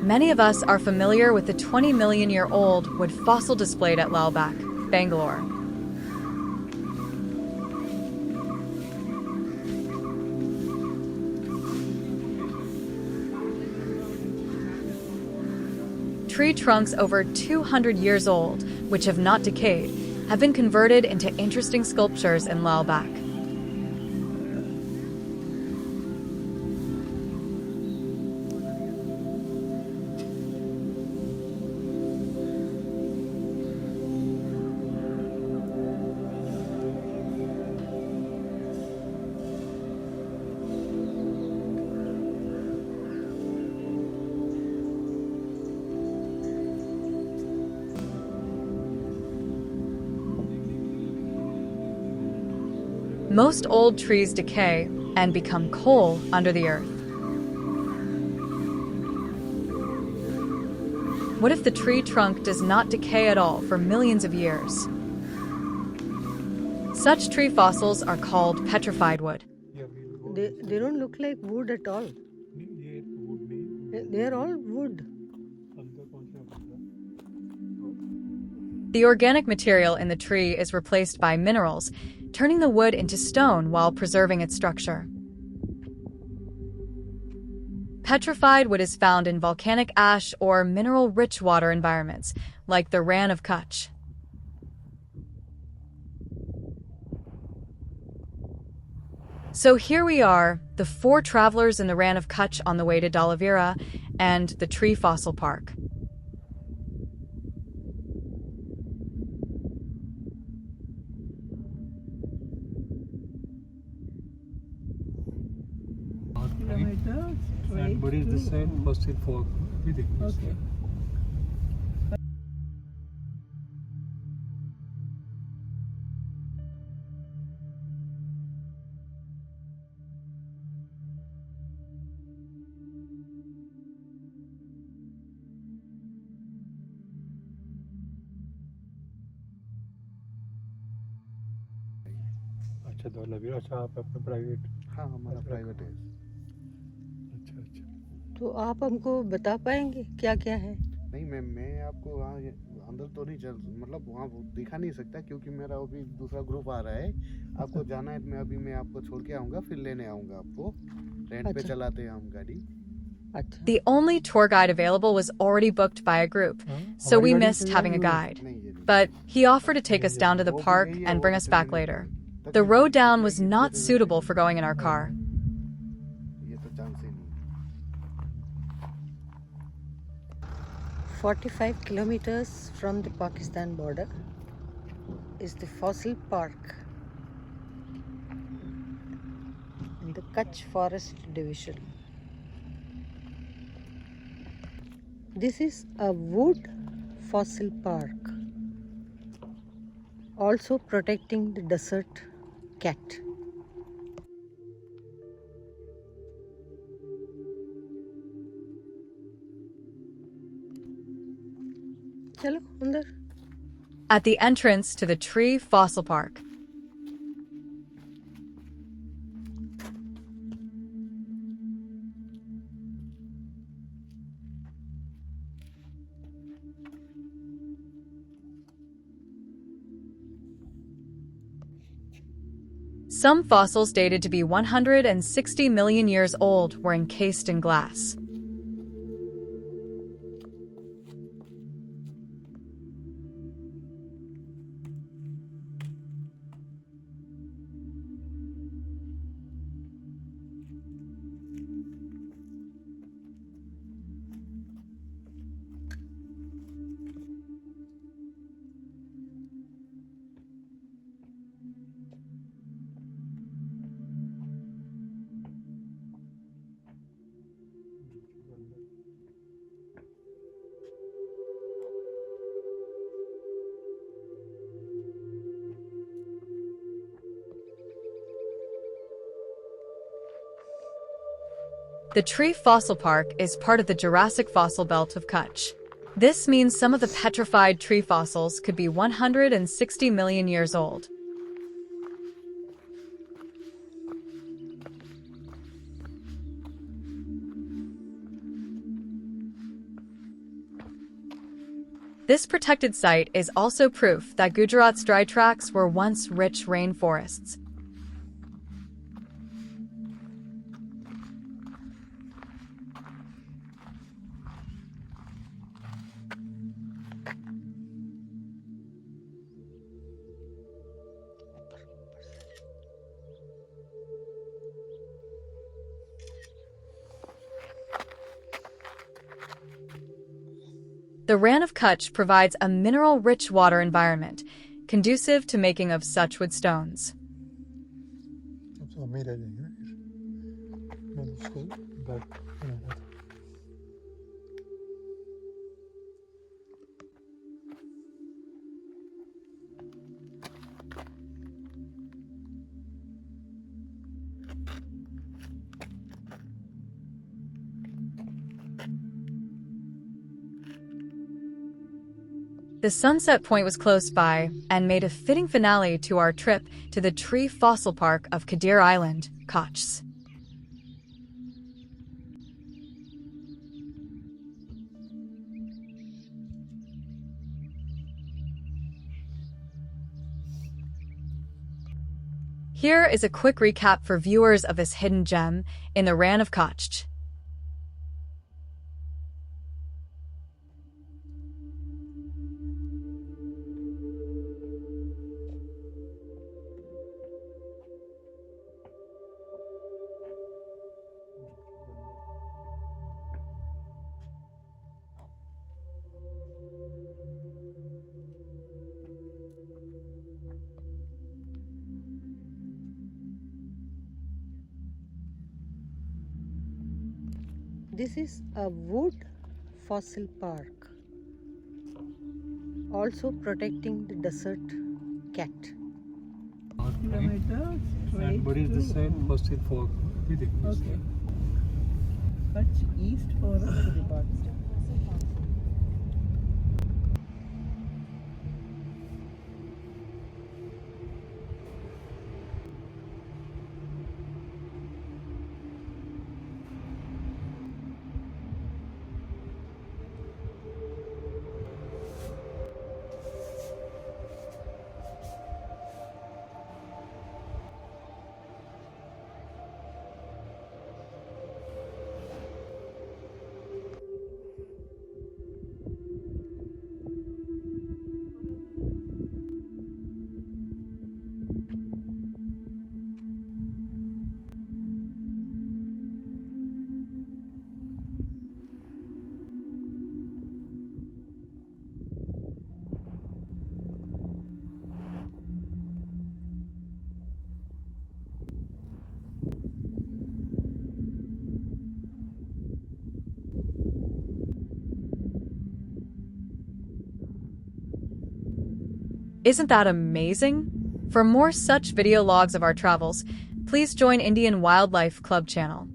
Many of us are familiar with the 20-million-year-old wood fossil displayed at Lal Bagh, Bangalore. Tree trunks over 200 years old, which have not decayed, have been converted into interesting sculptures in Lal Bagh. Most old trees decay and become coal under the earth. What if the tree trunk does not decay at all for millions of years? Such tree fossils are called petrified wood. They don't look like wood at all. They are all wood. The organic material in the tree is replaced by minerals, turning the wood into stone while preserving its structure. Petrified wood is found in volcanic ash or mineral-rich water environments, like the Rann of Kutch. So here we are, the four travelers in the Rann of Kutch on the way to Dholavira and the Tree Fossil Park. And what is this side? Fossil fork. Okay. अच्छा धौलावीरा अच्छा आप अपना private हाँ हमारा private है अच्छा अच्छा तो आप हमको बता पाएंगे क्या क्या है? नहीं मैम मैं आपको वहाँ अंदर तो नहीं चल मतलब वहाँ दिखा नहीं सकता क्योंकि मेरा अभी दूसरा ग्रुप आ रहा है आपको जाना है मैं आपको छोड़ के आऊँगा फिर लेने आऊँगा आपको रेंट पे चलाते हैं हम गाड़ी. The only tour guide available was already booked by a group, so we missed having a guide. But he offered to take us down to the park and bring us back later. The road down was not suitable for going in our car. ये तो chance ही नहीं. 45 kilometers from the Pakistan border is the Fossil Park in the Kutch Forest Division. This is a wood fossil park, also protecting the desert cat. चलो अंदर. At the entrance to the Tree Fossil Park. Some fossils dated to be 160 million years old were encased in glass. The Tree Fossil Park is part of the Jurassic fossil belt of Kutch. This means some of the petrified tree fossils could be 160 million years old. This protected site is also proof that Gujarat's dry tracts were once rich rainforests. The Rann of Kutch provides a mineral-rich water environment, conducive to making of such wood stones. तो हम ही रह जाएंगे ना फिर मैं उसको back बनाना था The sunset point was close by and made a fitting finale to our trip to the Tree Fossil Park of Khadir Island, Kutch. Here is a quick recap for viewers of this hidden gem in the Rann of Kutch. This is a wood fossil park, also protecting the desert cat. Kilometers and what is the same fossil fork Okay. Kutch East Forest Department. Isn't that amazing? For more such video logs of our travels, please join Indian Wildlife Club channel.